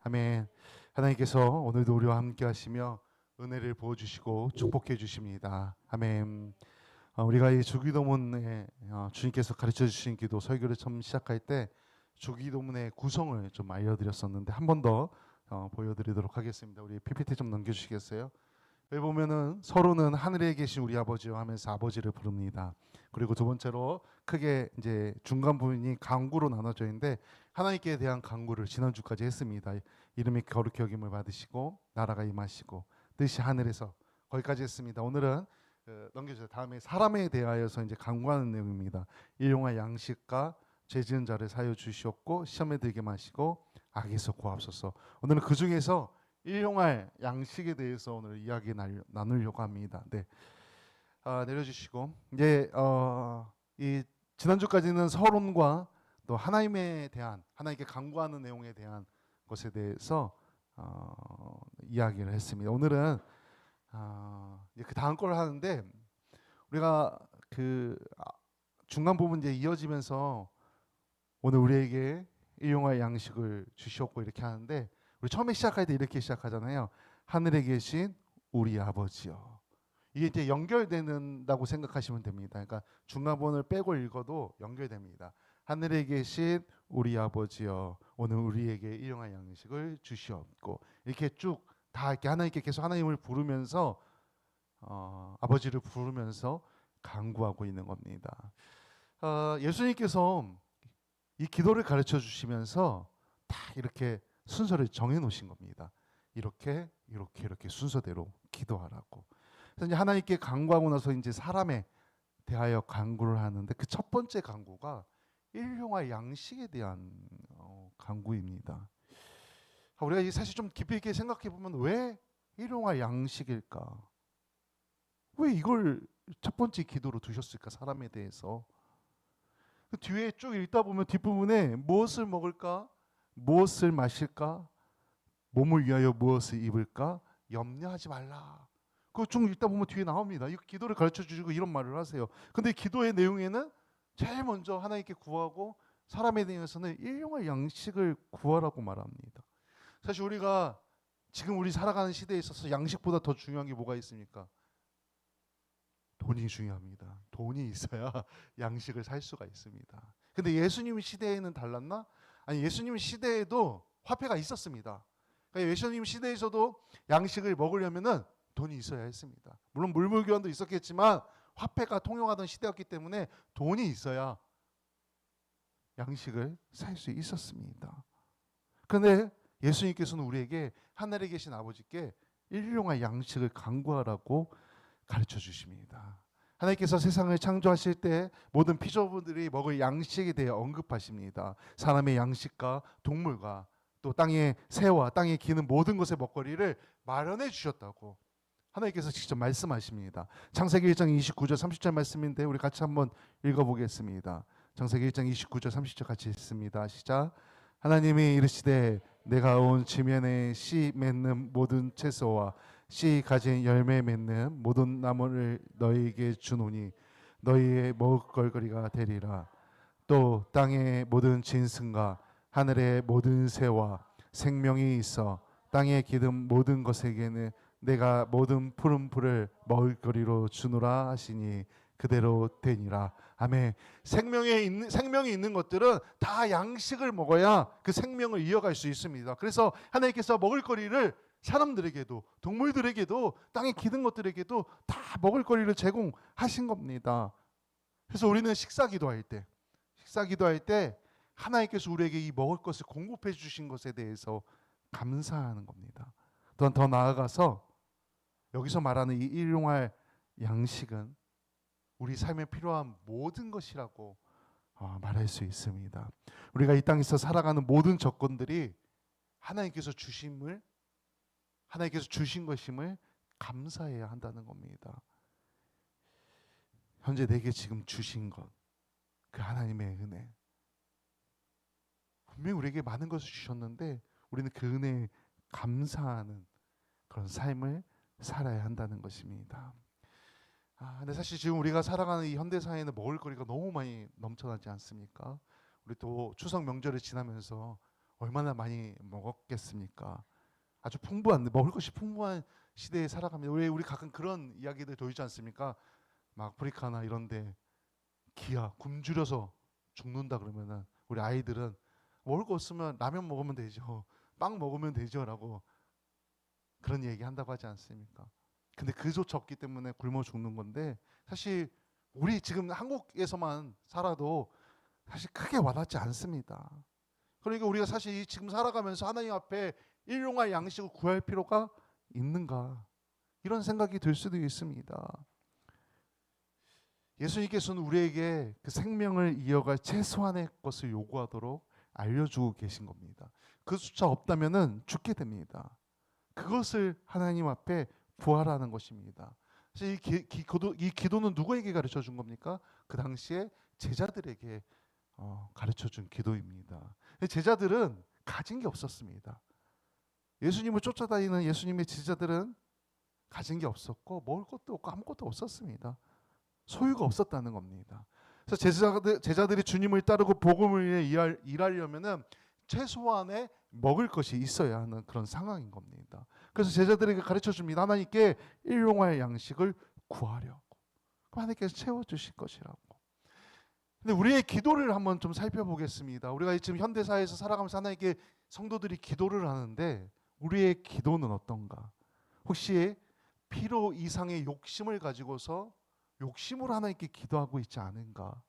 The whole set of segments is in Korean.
아멘. 하나님께서 오늘도 우리와 함께 하시며 은혜를 부어주시고 축복해 주십니다. 아멘. 우리가 이 주기도문에 주님께서 가르쳐 주신 기도 설교를 처음 시작할 때 주기도문의 구성을 좀 알려드렸었는데 한 번 더 보여드리도록 하겠습니다. 우리 PPT 좀 넘겨주시겠어요? 여기 보면은 서로는 하늘에 계신 우리 아버지요 하면서 아버지를 부릅니다. 그리고 두 번째로 크게 이제 중간 부분이 강구로 나눠져 있는데 하나님께 대한 강구를 지난주까지 했습니다. 이름이 거룩히 여김을 받으시고 나라가 임하시고 뜻이 하늘에서 거기까지 했습니다. 오늘은 넘겨주세요. 다음에 사람에 대하여서 이제 강구하는 내용입니다. 일용할 양식과 죄 지은 자를 사여 주시옵고 시험에 들게 마시고 악에서 구하옵소서. 오늘은 그 중에서 일용할 양식에 대해서 오늘 이야기 나누려고 합니다. 네, 내려주시고 이제 이 지난주까지는 서론과 또 하나님에 대한 하나님께 간구하는 내용에 대한 것에 대해서 이야기를 했습니다. 오늘은 이제 그 다음 걸 하는데 우리가 그 중간 부분 이제 이어지면서 오늘 우리에게 일용할 양식을 주시옵고 이렇게 하는데 우리 처음에 시작할 때 이렇게 시작하잖아요. 하늘에 계신 우리 아버지요. 이게 이제 연결되는다고 생각하시면 됩니다. 그러니까 중간본을 빼고 읽어도 연결됩니다. 하늘에 계신 우리 아버지요. 오늘 우리에게 일용할 양식을 주시옵고 이렇게 쭉 다 이렇게 하나님께 계속 하나님을 부르면서 아버지를 부르면서 간구하고 있는 겁니다. 예수님께서 이 기도를 가르쳐 주시면서 다 이렇게 순서를 정해 놓으신 겁니다. 이렇게 순서대로 기도하라고. 그래서 이제 하나님께 간구하고 나서 이제 사람에 대하여 간구를 하는데 그 첫 번째 간구가 일용할 양식에 대한 간구입니다. 우리가 사실 좀 깊이 있게 생각해 보면 왜 일용할 양식일까? 왜 이걸 첫 번째 기도로 두셨을까? 사람에 대해서. 그 뒤에 쭉 읽다 보면 뒷부분에 무엇을 먹을까? 무엇을 마실까? 몸을 위하여 무엇을 입을까? 염려하지 말라. 그거 쭉 읽다 보면 뒤에 나옵니다. 이 기도를 가르쳐 주시고 이런 말을 하세요. 근데 기도의 내용에는 제일 먼저 하나님께 구하고 사람에 대해서는 일용할 양식을 구하라고 말합니다. 사실 우리가 지금 우리 살아가는 시대에 있어서 양식보다 더 중요한 게 뭐가 있습니까? 돈이 중요합니다. 돈이 있어야 양식을 살 수가 있습니다. 근데 예수님 시대에는 달랐나? 아니, 예수님 시대에도 화폐가 있었습니다. 그러니까 예수님 시대에서도 양식을 먹으려면은 돈이 있어야 했습니다. 물론 물물교환도 있었겠지만 화폐가 통용하던 시대였기 때문에 돈이 있어야 양식을 살 수 있었습니다. 그런데 예수님께서는 우리에게 하늘에 계신 아버지께 일용할 양식을 간구하라고 가르쳐 주십니다. 하나님께서 세상을 창조하실 때 모든 피조물들이 먹을 양식에 대해 언급하십니다. 사람의 양식과 동물과 또 땅의 새와 땅에 기는 모든 것의 먹거리를 마련해 주셨다고 하나님께서 직접 말씀하십니다. 창세기 1장 29절 30절 말씀인데 우리 같이 한번 읽어보겠습니다. 창세기 1장 29절 30절 같이 읽습니다. 시작. 하나님이 이르시되 내가 온 지면에 씨 맺는 모든 채소와 씨 가진 열매 맺는 모든 나무를 너희에게 주노니 너희의 먹을거리가 되리라. 또 땅의 모든 짐승과 하늘의 모든 새와 생명이 있어 땅에 기든 모든 것에게는 내가 모든 푸른 풀을 먹을거리로 주노라 하시니 그대로 되니라. 아멘. 생명이 있는 것들은 다 양식을 먹어야 그 생명을 이어갈 수 있습니다. 그래서 하나님께서 먹을거리를 사람들에게도 동물들에게도 땅에 기는 것들에게도 다 먹을거리를 제공하신 겁니다. 그래서 우리는 식사 기도할 때 하나님께서 우리에게 이 먹을 것을 공급해 주신 것에 대해서 감사하는 겁니다. 더 나아가서 여기서 말하는 이 일용할 양식은 우리 삶에 필요한 모든 것이라고 말할 수 있습니다. 우리가 이 땅에서 살아가는 모든 조건들이 하나님께서 주신 것임을 감사해야 한다는 겁니다. 현재 내게 지금 주신 것, 그 하나님의 은혜. 분명히 우리에게 많은 것을 주셨는데 우리는 그 은혜에 감사하는 그런 삶을 살아야 한다는 것입니다. 근데 사실 지금 우리가 살아가는 이 현대 사회에는 먹을거리가 너무 많이 넘쳐나지 않습니까? 우리 또 추석 명절을 지나면서 얼마나 많이 먹었겠습니까? 아주 풍부한, 먹을 것이 풍부한 시대에 살아갑니다. 왜 우리 가끔 그런 이야기들 돌지 않습니까? 막 아프리카나 이런데 기아 굶주려서 죽는다 그러면은 우리 아이들은 먹을 거 없으면 라면 먹으면 되죠, 빵 먹으면 되죠라고 그런 얘기 한다고 하지 않습니까? 근데 그조차 없기 때문에 굶어 죽는 건데, 사실 우리 지금 한국에서만 살아도 사실 크게 와닿지 않습니다. 그러니까 우리가 사실 지금 살아가면서 하나님 앞에 일용할 양식을 구할 필요가 있는가, 이런 생각이 들 수도 있습니다. 예수님께서는 우리에게 그 생명을 이어갈 최소한의 것을 요구하도록 알려주고 계신 겁니다. 그 숫자 없다면은 죽게 됩니다. 그것을 하나님 앞에 구하라는 것입니다. 사실 이 기도는 누구에게 가르쳐 준 겁니까? 그 당시에 제자들에게 가르쳐 준 기도입니다. 제자들은 가진 게 없었습니다. 예수님을 쫓아다니는 예수님의 제자들은 가진 게 없었고 먹을 것도 없고 아무것도 없었습니다. 소유가 없었다는 겁니다. 그래서 제자들이 주님을 따르고 복음을 위해 일하려면은 최소한의 먹을 것이 있어야 하는 그런 상황인 겁니다. 그래서 제자들에게 가르쳐 줍니다. 하나님께 일용할 양식을 구하려고. 그럼 하나님께서 채워주실 것이라고. 근데 우리의 기도를 한번 좀 살펴보겠습니다. 우리가 지금 현대사회에서 살아가면서 하나님께 성도들이 기도를 하는데 우리의 기도는 어떤가? 혹시 필요 이상의 욕심을 가지고서 욕심으로 하나님께 기도하고 있지 않은가?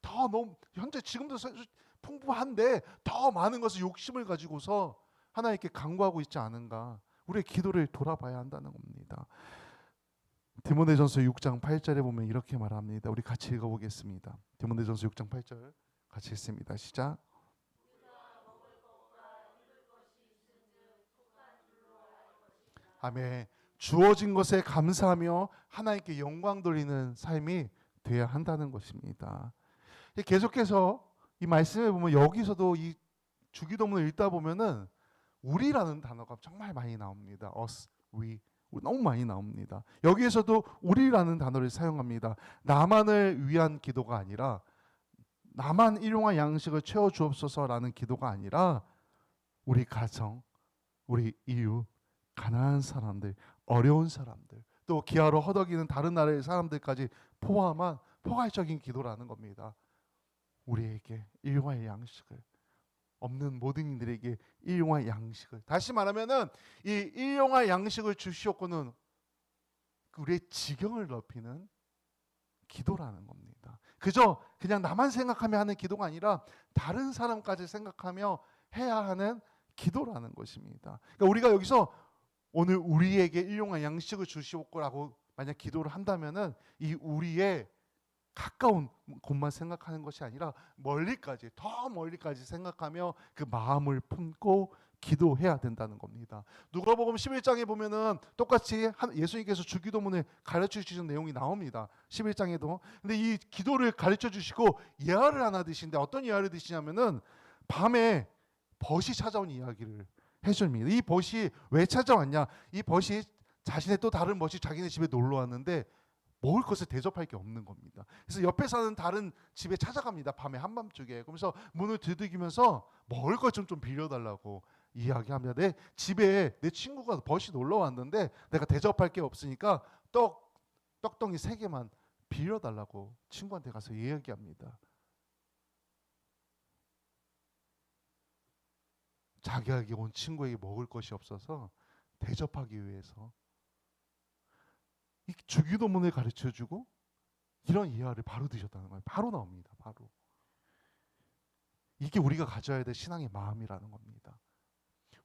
더 너무 현재 지금도 풍부한데 더 많은 것을 욕심을 가지고서 하나님께 간구하고 있지 않은가? 우리의 기도를 돌아봐야 한다는 겁니다. 디모데전서 6장 8절에 보면 이렇게 말합니다. 우리 같이 읽어보겠습니다. 디모데전서 6장 8절 같이 읽습니다. 시작. 아멘. 주어진 것에 감사하며 하나님께 영광 돌리는 삶이 돼야 한다는 것입니다. 계속해서 이 말씀에 보면 여기서도 이 주기도문을 읽다 보면은 우리라는 단어가 정말 많이 나옵니다. us, we 너무 많이 나옵니다. 여기에서도 우리라는 단어를 사용합니다. 나만을 위한 기도가 아니라 나만 일용할 양식을 채워 주옵소서라는 기도가 아니라 우리 가정, 우리 이웃, 가난한 사람들, 어려운 사람들, 또 기아로 허덕이는 다른 나라의 사람들까지 포함한 포괄적인 기도라는 겁니다. 우리에게 일용할 양식을, 없는 모든 이들에게 일용할 양식을, 다시 말하면은 이 일용할 양식을 주시옵고는 우리의 지경을 넓히는 기도라는 겁니다. 그저 그냥 나만 생각하며 하는 기도가 아니라 다른 사람까지 생각하며 해야 하는 기도라는 것입니다. 그러니까 우리가 여기서 오늘 우리에게 일용할 양식을 주시옵고라고 만약 기도를 한다면은 이 우리의 가까운 곳만 생각하는 것이 아니라 멀리까지, 더 멀리까지 생각하며 그 마음을 품고 기도해야 된다는 겁니다. 누가복음 11장에 보면은 똑같이 예수님께서 주기도문을 가르쳐 주시는 내용이 나옵니다. 11장에도. 근데 이 기도를 가르쳐 주시고 예화를 하나 드시는데 어떤 예화를 드시냐면은 밤에 벗이 찾아온 이야기를 해줍니다. 이 벗이 왜 찾아왔냐? 이 벗이 자신의 또 다른 벗이 자기네 집에 놀러 왔는데 먹을 것을 대접할 게 없는 겁니다. 그래서 옆에 사는 다른 집에 찾아갑니다. 밤에 한밤중에. 그러면서 문을 두들기면서 먹을 것 좀 빌려달라고 이야기합니다. 내 집에 내 친구가 벗이 놀러 왔는데 내가 대접할 게 없으니까 떡덩이 3개만 빌려달라고 친구한테 가서 이야기합니다. 자기에게 온 친구에게 먹을 것이 없어서 대접하기 위해서 이 주기도문을 가르쳐주고 이런 이해를 바로 드셨다는 거예요. 바로 나옵니다. 바로. 이게 우리가 가져야 될 신앙의 마음이라는 겁니다.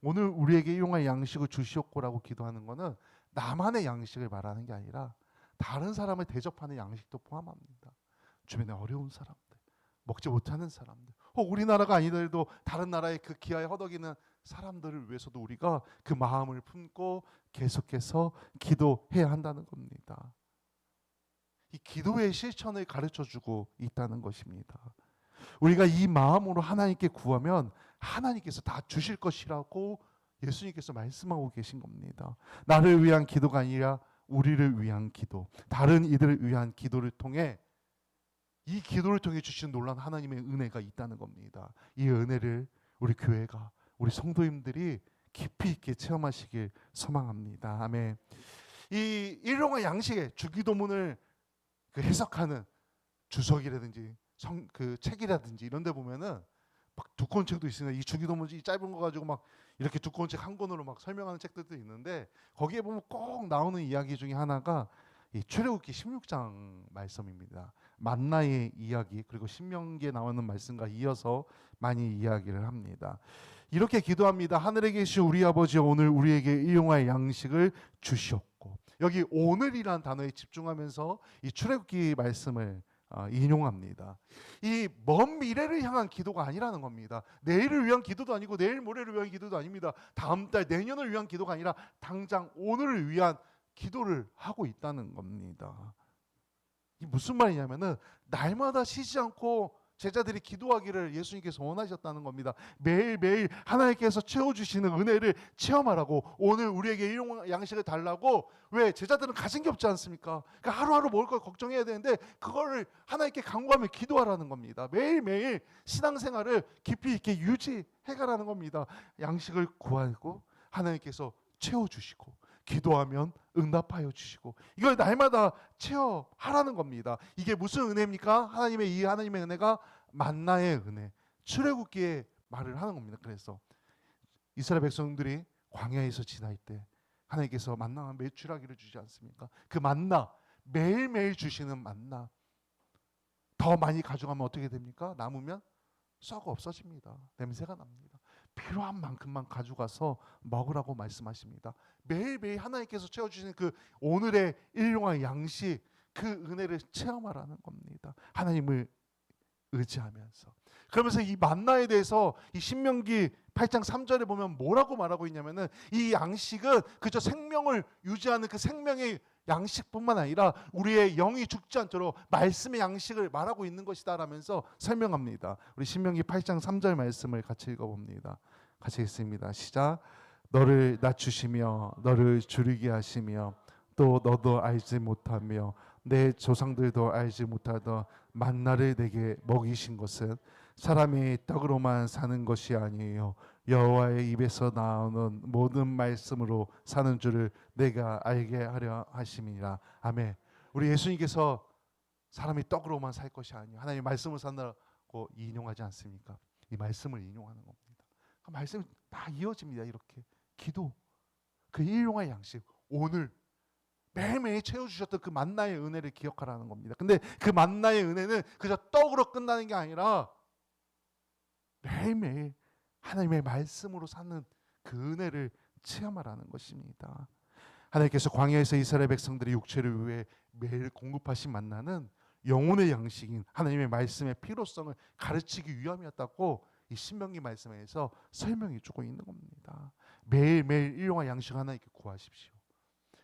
오늘 우리에게 일용할 양식을 주시옵고라고 기도하는 것은 나만의 양식을 말하는 게 아니라 다른 사람을 대접하는 양식도 포함합니다. 주변에 어려운 사람들, 먹지 못하는 사람들, 우리나라가 아니더라도 다른 나라의 그 기아에 허덕이는 사람들을 위해서도 우리가 그 마음을 품고 계속해서 기도해야 한다는 겁니다. 이 기도의 실천을 가르쳐주고 있다는 것입니다. 우리가 이 마음으로 하나님께 구하면 하나님께서 다 주실 것이라고 예수님께서 말씀하고 계신 겁니다. 나를 위한 기도가 아니라 우리를 위한 기도, 다른 이들을 위한 기도를 통해 이 기도를 통해 주신 놀라운 하나님의 은혜가 있다는 겁니다. 이 은혜를 우리 교회가, 우리 성도님들이 깊이 있게 체험하시길 소망합니다. 아멘. 이 일용할 양식의 주기도문을 해석하는 주석이라든지 그 책이라든지 이런 데 보면은 막 두꺼운 책도 있습니다. 이 주기도문이 짧은 거 가지고 막 이렇게 두꺼운 책 한 권으로 막 설명하는 책들도 있는데, 거기에 보면 꼭 나오는 이야기 중에 하나가 이 출애굽기 16장 말씀입니다. 만나의 이야기, 그리고 신명기에 나오는 말씀과 이어서 많이 이야기를 합니다. 이렇게 기도합니다. 하늘에 계신 우리 아버지, 오늘 우리에게 일용할 양식을 주시옵고. 여기 오늘이란 단어에 집중하면서 이 출애굽기 말씀을 인용합니다. 이 먼 미래를 향한 기도가 아니라는 겁니다. 내일을 위한 기도도 아니고 내일 모레를 위한 기도도 아닙니다. 다음 달 내년을 위한 기도가 아니라 당장 오늘을 위한 기도를 하고 있다는 겁니다. 이 무슨 말이냐면은 날마다 쉬지 않고 제자들이 기도하기를 예수님께서 원하셨다는 겁니다. 매일매일 하나님께서 채워주시는 은혜를 체험하라고, 오늘 우리에게 일용 양식을 달라고. 왜? 제자들은 가진 게 없지 않습니까? 그러니까 하루하루 먹을 걸 걱정해야 되는데 그거를 하나님께 간구하며 기도하라는 겁니다. 매일매일 신앙생활을 깊이 있게 유지해가라는 겁니다. 양식을 구하고 하나님께서 채워주시고, 기도하면 응답하여 주시고, 이걸 날마다 체험하라는 겁니다. 이게 무슨 은혜입니까? 하나님의 은혜가 만나의 은혜, 출애굽기의 말을 하는 겁니다. 그래서 이스라엘 백성들이 광야에서 지날 때 하나님께서 만나와 메추라기를 주지 않습니까? 그 만나, 매일매일 주시는 만나, 더 많이 가져가면 어떻게 됩니까? 남으면 썩어 없어집니다. 냄새가 납니다. 필요한 만큼만 가져가서 먹으라고 말씀하십니다. 매일매일 하나님께서 채워주시는 그 오늘의 일용할 양식, 그 은혜를 체험하라는 겁니다. 하나님을 의지하면서. 그러면서 이 만나에 대해서 이 신명기 8장 3절에 보면 뭐라고 말하고 있냐면은, 이 양식은 그저 생명을 유지하는 그 생명의 양식뿐만 아니라 우리의 영이 죽지 않도록 말씀의 양식을 말하고 있는 것이다 라면서 설명합니다. 우리 신명기 8장 3절 말씀을 같이 읽어봅니다. 같이 읽습니다. 시작. 너를 낮추시며 너를 줄이게 하시며 또 너도 알지 못하며 내 조상들도 알지 못하던 만나를 내게 먹이신 것은 사람이 떡으로만 사는 것이 아니에요, 여호와의 입에서 나오는 모든 말씀으로 사는 줄을 내가 알게 하려 하심이라. 아멘. 우리 예수님께서 사람이 떡으로만 살 것이 아니에요, 하나님의 말씀을 산다고 인용하지 않습니까? 이 말씀을 인용하는 겁니다. 그 말씀이 다 이어집니다. 이렇게 기도, 그 일용할 양식, 오늘 매일매일 채워주셨던 그 만나의 은혜를 기억하라는 겁니다. 근데 그 만나의 은혜는 그저 떡으로 끝나는 게 아니라 매일매일 하나님의 말씀으로 사는 그 은혜를 체험하라는 것입니다. 하나님께서 광야에서 이스라엘 백성들의 육체를 위해 매일 공급하신 만나는 영혼의 양식인 하나님의 말씀의 필요성을 가르치기 위함이었다고 이 신명기 말씀에서 설명해 주고 있는 겁니다. 매일매일 일용할 양식 하나님께 구하십시오.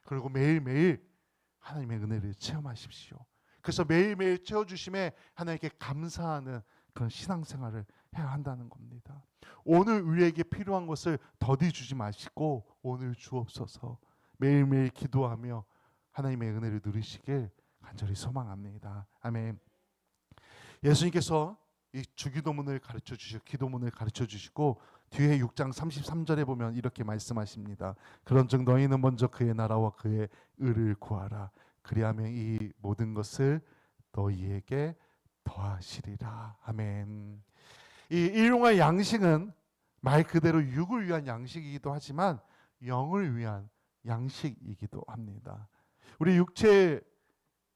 그리고 매일매일 하나님의 은혜를 체험하십시오. 그래서 매일매일 채워주심에 하나님께 감사하는 그런 신앙생활을 해야 한다는 겁니다. 오늘 우리에게 필요한 것을 더디 주지 마시고 오늘 주옵소서 매일매일 기도하며 하나님의 은혜를 누리시길 간절히 소망합니다. 아멘. 예수님께서 이 주기도문을 가르쳐 주시고 기도문을 가르쳐 주시고 뒤에 6장 33절에 보면 이렇게 말씀하십니다. 그런즉 너희는 먼저 그의 나라와 그의 의를 구하라. 그리하면 이 모든 것을 너희에게 더하시리라. 아멘. 이 일용할 양식은 말 그대로 육을 위한 양식이기도 하지만 영을 위한 양식이기도 합니다. 우리 육체의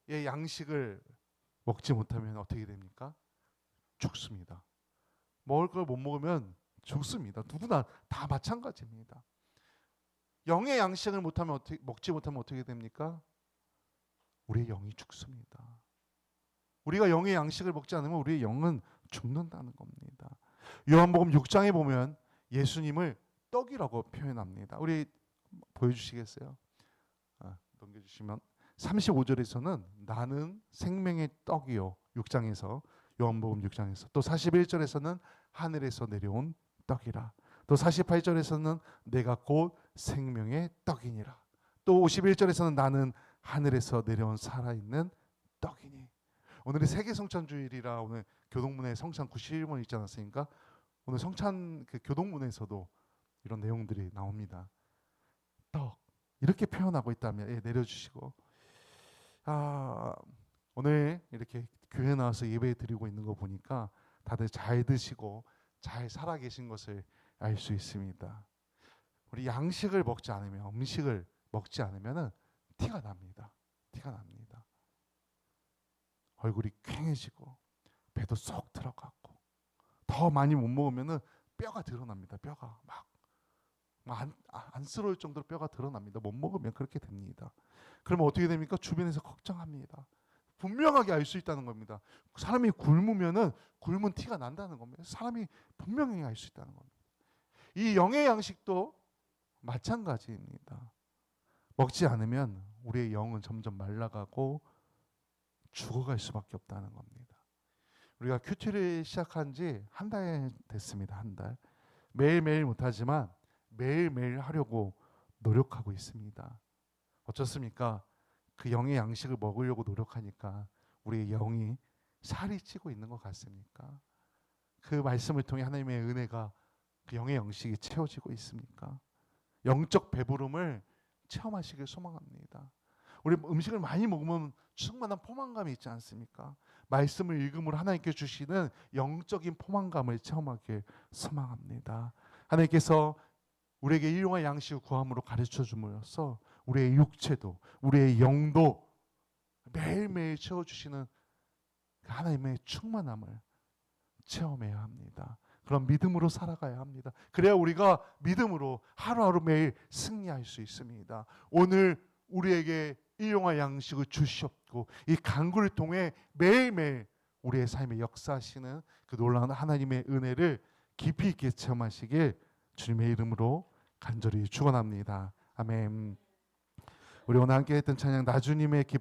양식을 먹지 못하면 어떻게 됩니까? 죽습니다. 먹을 걸 못 먹으면 죽습니다. 누구나 다 마찬가지입니다. 영의 양식을 먹지 못하면 어떻게 됩니까? 우리의 영이 죽습니다. 우리가 영의 양식을 먹지 않으면 우리의 영은 죽는다는 겁니다. 요한복음 6장에 보면 예수님을 떡이라고 표현합니다. 우리 보여주시겠어요? 넘겨주시면 35절에서는 나는 생명의 떡이요, 6장에서 요한복음 6장에서 또 41절에서는 하늘에서 내려온 떡이라, 또 48절에서는 내가 곧 생명의 떡이니라, 또 51절에서는 나는 하늘에서 내려온 살아있는 떡이니. 오늘이 세계 성찬주일이라 오늘 교동문에 성찬 91번 있지 않았습니까? 오늘 성찬 그 교동문에서도 이런 내용들이 나옵니다. 떡 이렇게 표현하고 있다면 내려주시고 오늘 이렇게 교회 나와서 예배 드리고 있는 거 보니까 다들 잘 드시고 잘 살아 계신 것을 알 수 있습니다. 우리 양식을 먹지 않으면 음식을 먹지 않으면은 티가 납니다. 티가 납니다. 얼굴이 퀭해지고 배도 쏙 들어가고 더 많이 못 먹으면은 뼈가 드러납니다. 뼈가 막 안쓰러울 정도로 뼈가 드러납니다. 못 먹으면 그렇게 됩니다. 그러면 어떻게 됩니까? 주변에서 걱정합니다. 분명하게 알 수 있다는 겁니다. 사람이 굶으면은 굶은 티가 난다는 겁니다. 사람이 분명히 알 수 있다는 겁니다. 이 영의 양식도 마찬가지입니다. 먹지 않으면 우리의 영은 점점 말라가고 죽어갈 수밖에 없다는 겁니다. 우리가 큐티를 시작한 지 한 달 됐습니다. 한 달. 매일매일 못하지만 매일매일 하려고 노력하고 있습니다. 어떻습니까? 그 영의 양식을 먹으려고 노력하니까 우리의 영이 살이 찌고 있는 것 같습니까? 그 말씀을 통해 하나님의 은혜가 그 영의 양식이 채워지고 있습니까? 영적 배부름을 체험하시길 소망합니다. 우리 음식을 많이 먹으면 충만한 포만감이 있지 않습니까? 말씀을 읽음으로 하나님께 주시는 영적인 포만감을 체험하길 소망합니다. 하나님께서 우리에게 일용할 양식을 구함으로 가르쳐 줌으로써 우리의 육체도 우리의 영도 매일매일 채워주시는 하나님의 충만함을 체험해야 합니다. 그런 믿음으로 살아가야 합니다. 그래야 우리가 믿음으로 하루하루 매일 승리할 수 있습니다. 오늘 우리에게 일용할 양식을 주셨고 이 간구를 통해 매일매일 우리의 삶에 역사하시는 그 놀라운 하나님의 은혜를 깊이 있게 체험하시길 주님의 이름으로 간절히 축원합니다. 아멘. 우리 오늘 함께 했던 찬양 나주님의